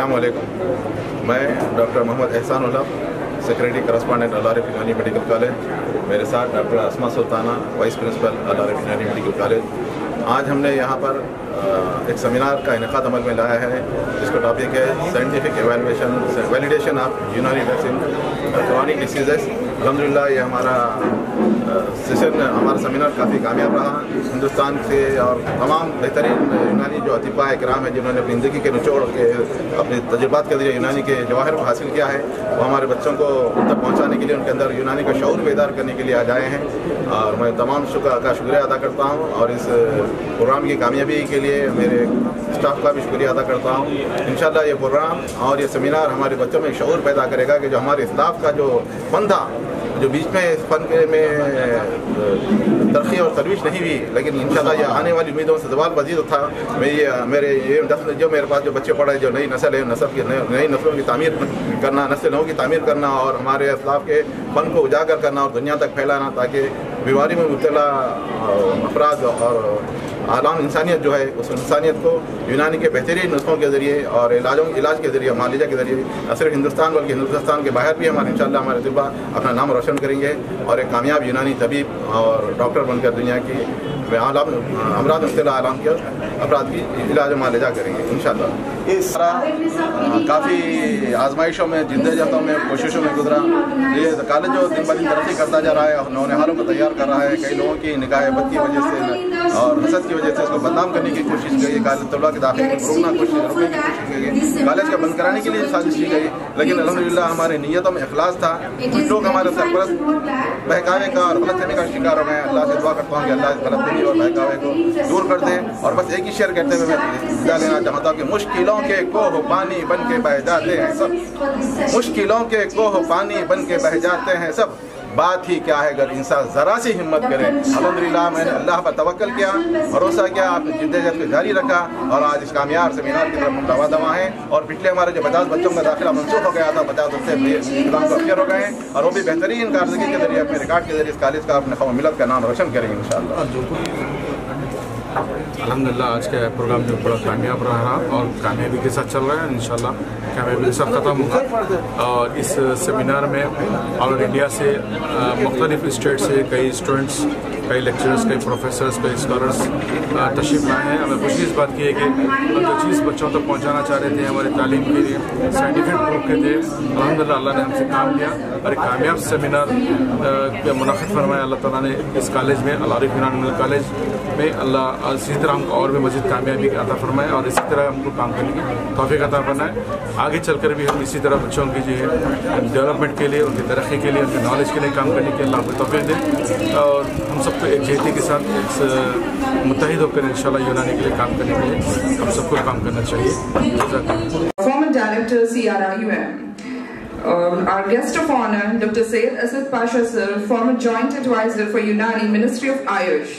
السلام علیکم. میں ڈاکٹر محمد احسان اللہ, سیکریٹری کرسپونڈنٹ العارف یونانی میڈیکل کالج. میرے ساتھ ڈاکٹر اسما سلطانہ, وائس پرنسپل العارف یونانی میڈیکل کالج. آج ہم نے یہاں پر ایک سیمینار کا انعقاد عمل میں لایا ہے جس کا ٹاپک ہے سائنٹیفک ویلیڈیشن آف یونانی ویکسین کرونک ڈیسیزز. الحمدللہ یہ ہمارا سیشن, ہمارا سیمینار کافی کامیاب رہا. ہندوستان سے اور تمام بہترین یونانی جو اطباء کرام ہیں جنہوں نے اپنی زندگی کے نچوڑ کے اپنے تجربات کے ذریعے یونانی کے جواہر کو حاصل کیا ہے, وہ ہمارے بچوں کو ان تک پہنچانے کے لیے, ان کے اندر یونانی کا شعور بیدار کرنے کے لیے آ جائے ہیں. اور میں تمام کا شکریہ ادا کرتا ہوں, اور اس پروگرام کی کامیابی کے لیے میرے اسٹاف کا بھی شکریہ ادا کرتا ہوں. انشاءاللہ یہ پروگرام اور یہ سیمینار ہمارے بچوں میں شعور پیدا کرے گا کہ جو ہمارے اسلاف کا جو فن تھا, جو بیچ میں اس فن میں ترقی اور ترویج نہیں ہوئی, لیکن انشاءاللہ یہ آنے والی امیدوں سے زوال پذیر تھا. جو میرے پاس جو بچے پڑھے, جو نئی نسل ہے, نئی نسلوں کی تعمیر کرنا, نسلوں کی تعمیر کرنا اور ہمارے اسلاف کے فن کو اجاگر کرنا اور دنیا تک پھیلانا, تاکہ بیماری میں مبتلا افراد اور عالم انسانیت جو ہے اس انسانیت کو یونانی کے بہترین نسخوں کے ذریعے اور علاج کے ذریعے, معالجہ کے ذریعے نہ صرف ہندوستان بلکہ ہندوستان کے باہر بھی ہمارے انشاءاللہ ہمارے طباء اپنا نام روشن کریں گے اور ایک کامیاب یونانی طبیب اور ڈاکٹر بن کر دنیا کی امراض مبتلا عالم کے افراد کی علاج و معالجہ کریں گے انشاءاللہ. اس طرح کافی آزمائشوں میں, جدوجہدوں میں, کوششوں میں گزرا. یہ کالج جو دن بہ دن ترقی کرتا جا رہا ہے اور نونہالوں کو تیار کر رہا ہے. کئی لوگوں کی نگاہ بد کی وجہ سے اور حسد کی وجہ سے اس کو بدنام کرنے کی کوشش کی گئی. کالج طلباء کے داخلے کو روکنے کی کوشش کی گئی. کالج کا بند کرانے کے لیے سازش کی گئی, لیکن الحمدللہ ہماری نیتوں میں اخلاص تھا. کچھ لوگ ہمارے سرپرست بہکاوے کا اور غلط فہمی کا شکار ہو گئے. اللہ سے دعا کرتا ہوں کہ اللہ اس غلط فہمی اور بہکاوے کو دور کر دیں. اور بس ایک ہی شعر کہتے ہوئے میں جا لینا چاہتا ہوں کہ مشکلوں کے کوہ پانی بن کے بہہ جاتے ہیں سب, مشکلوں کے کوہ پانی بن کے بہہ جاتے ہیں سب, بات ہی کیا ہے اگر انسان ذرا سی ہمت کرے. الحمدللہ میں نے اللہ پر توکل کیا, بھروسہ کیا, آپ نے جدوجہد کو جاری رکھا اور آج اس کامیاب سیمینار کی طرف ہم رواں دواں ہیں. اور پچھلے ہمارے جو 50 بچوں کا داخلہ منسوخ ہو گیا تھا, 50 اس سے اقدام کو افیئر ہو گئے ہیں, اور وہ بھی بہترین کارکردگی کے ذریعے اپنے ریکارڈ کے ذریعے اس کالج کا اپنے قوم ملت کا نام روشن کریں گے انشاءاللہ. الحمدللہ آج کا پروگرام جو بڑا کامیاب رہا اور کامیابی کے ساتھ چل رہا ہے. انشاءاللہ کامیابی کے ساتھ ختم ہوگا. اور اس سیمینار میں آل اوور انڈیا سے مختلف اسٹیٹ سے کئی اسٹوڈنٹس, کئی لیکچررس, کئی پروفیسرس, کئی اسکالرس تشریف لائے ہیں. ہمیں خوشی اس بات کی ہے کہ ہم جو چیز بچوں تک پہنچانا چاہ رہے تھے ہماری تعلیم کے لیے, سائنٹیفک پروف کے تھے, الحمدللہ اللہ نے ہم سے کام کیا اور ایک کامیاب سیمینار منعقد فرمایا اللہ تعالیٰ نے اس کالج میں, العارف یونانی میڈیکل کالج میں. اللہ اسی طرح ہم کو اور بھی مزید کامیابی عطا فرمائے اور اسی طرح ہم کو کام کرنے کی توفیق عطا فرمائے. آگے چل کر بھی ہم اسی طرح بچوں کی جو ہے ڈیولپمنٹ کے لیے, ان کی ترقی کے لیے, ان کی نالج کے لیے کام کرنے کے اللہ ہم کو توفیق دے, اور ہم سب کو ایک جہتی کے ساتھ ایک متحد ہو کر انشاءاللہ یونانی کے لیے کام کرنے کے لیے ہم سب کو کام کرنا چاہیے. Former Director CRIUM. Our guest of honor, Dr. Syed Asad Pasha sir, former Joint Advisor for Unani, Ministry of Ayush.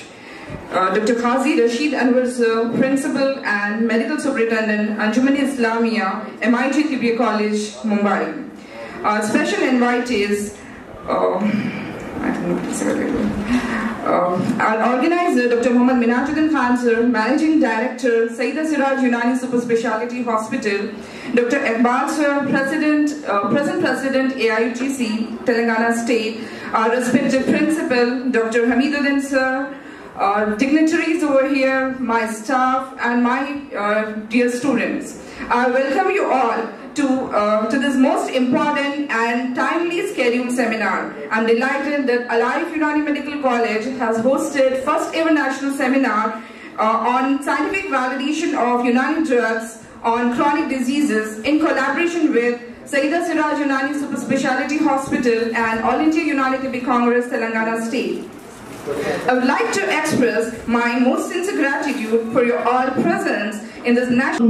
Dr. Qazi Rashid Anwar sir, Principal and Medical Superintendent, Anjuman Islamia, MIT Tibia College, Mumbai. Our special invitees, our organizer, Dr. Muhammad Minajuddin Khan sir, Managing Director, Sayyida Siraj Unani Super Speciality Hospital, Dr. Iqbal sir, Present President AIUTC, Telangana State, our respected Principal, Dr. Hamiduddin sir, dignitaries over here, my staff and my dear students. I welcome you all to this most important and timely scheduled seminar. I'm delighted that Al-Arif Yunani Medical College has hosted first ever national seminar on scientific validation of Unani drugs on chronic diseases in collaboration with Sayyida Siraj Unani Super Speciality Hospital and All India Unani Tibia Congress, Telangana State. I would like to express my most sincere gratitude for your all presence in this national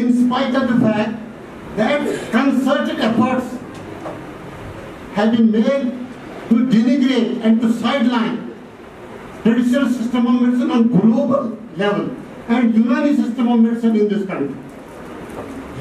In spite of the fact that concerted efforts have been made to denigrate and to sideline traditional system of medicine on global level and Unani system of medicine in this country.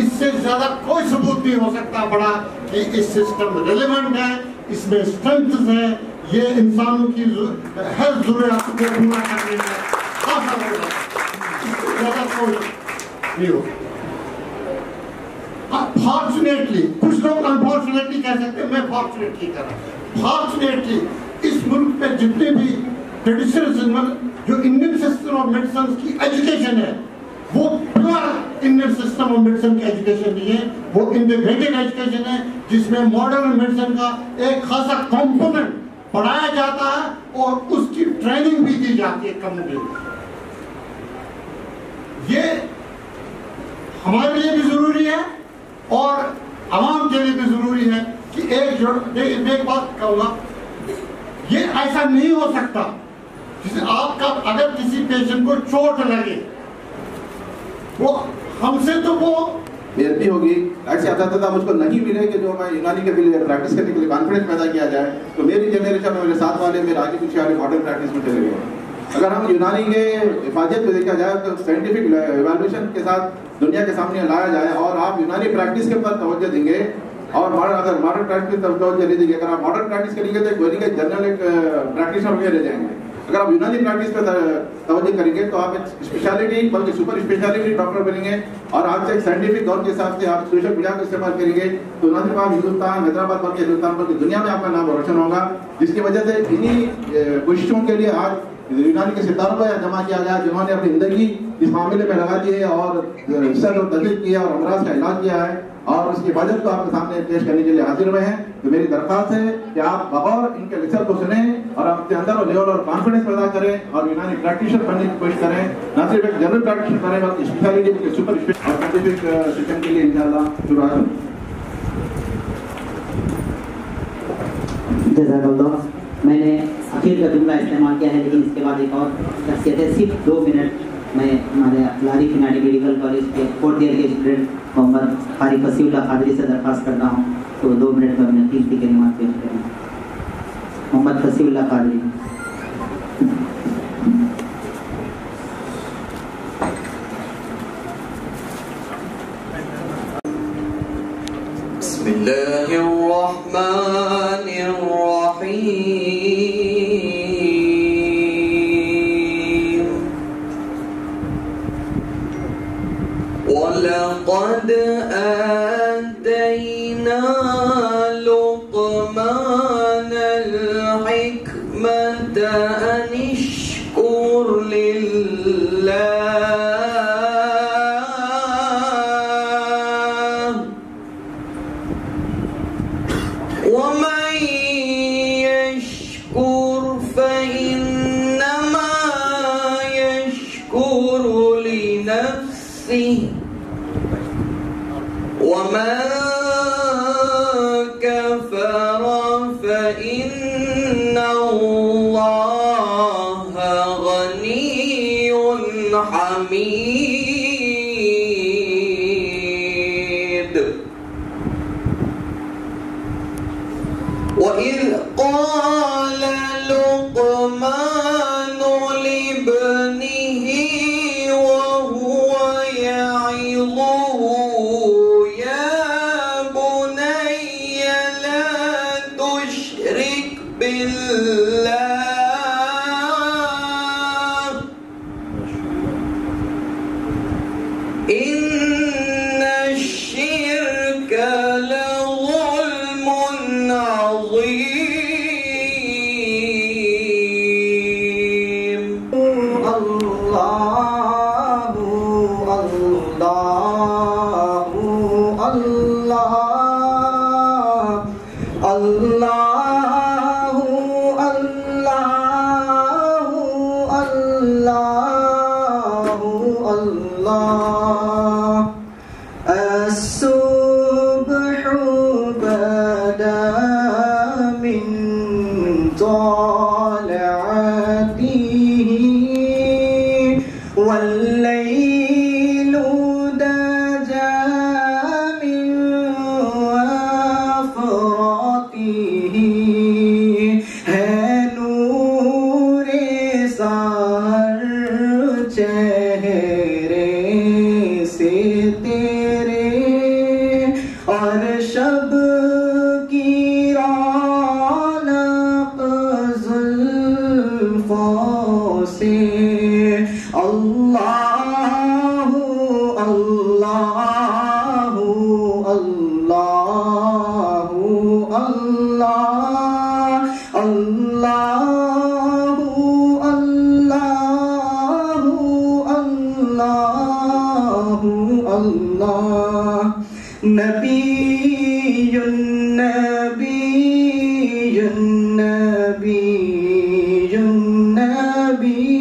اس سے زیادہ کوئی ثبوت نہیں ہو سکتا بڑا کہ اس system relevant ہے، اس میں اسٹرینتھز ہے، یہ انسانوں کی ہر ضروریات کو پورا کرنے میں کافی ہوگا، زیادہ کوئی نہیں ہوگا۔ فارچونیٹلی کچھ لوگ انفارچونیٹلی کہہ سکتے ہیں، میں فارچونیٹلی کہہ رہا ہوں، فارچونیٹلی اس ملک میں جتنے بھی ٹریڈیشنل جو انڈین سسٹم آف میڈیسن کی ایجوکیشن ہے وہ pure Indian system of medicine کی ایجوکیشن نہیں ہے، وہ انٹیگریٹڈ ایجوکیشن ہے جس میں ماڈرن میڈیسن کا ایک خاصا کمپوننٹ پڑھایا جاتا ہے اور اس کی ٹریننگ بھی دی جاتی ہے کمیونٹی۔ یہ ہمارے لیے بھی ضروری ہے اور عوام کے لیے بھی ضروری ہے کہ ایک بات کہوں گا، یہ ایسا نہیں ہو سکتا جسے آپ کا اگر کسی پیشنٹ کو چوٹ لگے وہ ہم سے تو وہ بےعدبی ہوگی، ایسے آتا مجھ کو نہیں ملے کہ جو میں یونانی کے لیے پریکٹس کرنے کے لیے کانفیڈنس پیدا کیا جائے، تو میری جنریشن میں میرے ساتھ والے میرے آگے پیچھے والے ماڈرن پریکٹس میں چلے گئے۔ اگر ہم یونانی کے حفاظت کو دیکھا جائے تو سائنٹیفک ایوالویشن کے ساتھ دنیا کے سامنے لایا جائے اور آپ یونانی پریکٹس کے اوپر توجہ دیں گے اور اگر ماڈرن پریکٹس کی طرف توجہ نہیں دیں گے، اگر آپ ماڈرن پریکٹس کریں گے تو کوئی کے جنرل ایک پریکٹیشنر ہو کے رہ جائیں گے۔ اگر آپ یونانی پریکٹس پہ توجہ کریں گے تو آپ ایک اسپیشلٹی بلکہ سپر اسپیشلٹی ڈاکٹر بنیں گے اور آپ سے ایک سائنٹیفک دور کے حساب سے آپ سوشل میڈیا کا استعمال کریں گے تو نہ صرف آپ ہندوستان حیدرآباد بلکہ ہندوستان بلکہ دنیا میں آپ کا نام روشن ہوگا، جس کی وجہ سے انہی کوششوں کے لیے آج یونانی کے ستاروں کو جمع کیا گیا جنہوں نے اپنی زندگی اس معاملے میں لگا دی ہے اور ریسرچ اور تحقیق کیا اور امراض کا علاج کیا ہے اور اس کی حفاظت کو آپ کے سامنے پیش کرنے کے لیے حاضر ہوئے ہیں۔ تو میری درخواست ہے کہ آپ بغور ان کے ریسرچ کو سنیں اور اپنے اندر لیول اور کانفیڈنس پیدا کریں اور یونانی پریکٹیشنر بننے کی کوشش کریں، نہ صرف ایک جنرل پریکٹیشنر بنیں بلکہ اسپیشلٹی کے سپر اسپیشل اور سائنٹیفک سسٹم کے لیے انشاءاللہ شروع کریں۔ جزاک اللہ۔ میں نے اخیر کا جملہ استعمال کیا ہے لیکن اس کے بعد ایک اور شخصیت ہے، صرف 2 منٹ میں ہمارے لاری فناڈی میڈیکل کالج کے 4th ایئر کے اسٹوڈنٹ محمد قاری فصیح اللہ قادری سے درخواست کرتا ہوں تو 2 منٹ میں اپنے قیمتی کلمات پیش کریں۔ محمد فصیح اللہ قادری۔ بسم اللہ الرحمن الرحیم وَلَقَدْ آتَيْنَا لُقْمَانَ الْحِكْمَةَ أَنِ اشْكُرْ لِلَّهِ وَمَن يَشْكُرْ فَإِنَّمَا يَشْكُرُ لِنَفْسِهِ وَمَن كَفَرَ فَإِنَّ اللَّهَ غَنِيٌّ حَمِيدٌ وَإِذْ قَالَ لُقْمَانُ لِابْنِهِ وَهُوَ يَعِظُهُ يَا بُنَيَّ لَا تُشْرِكْ بِاللَّهِ به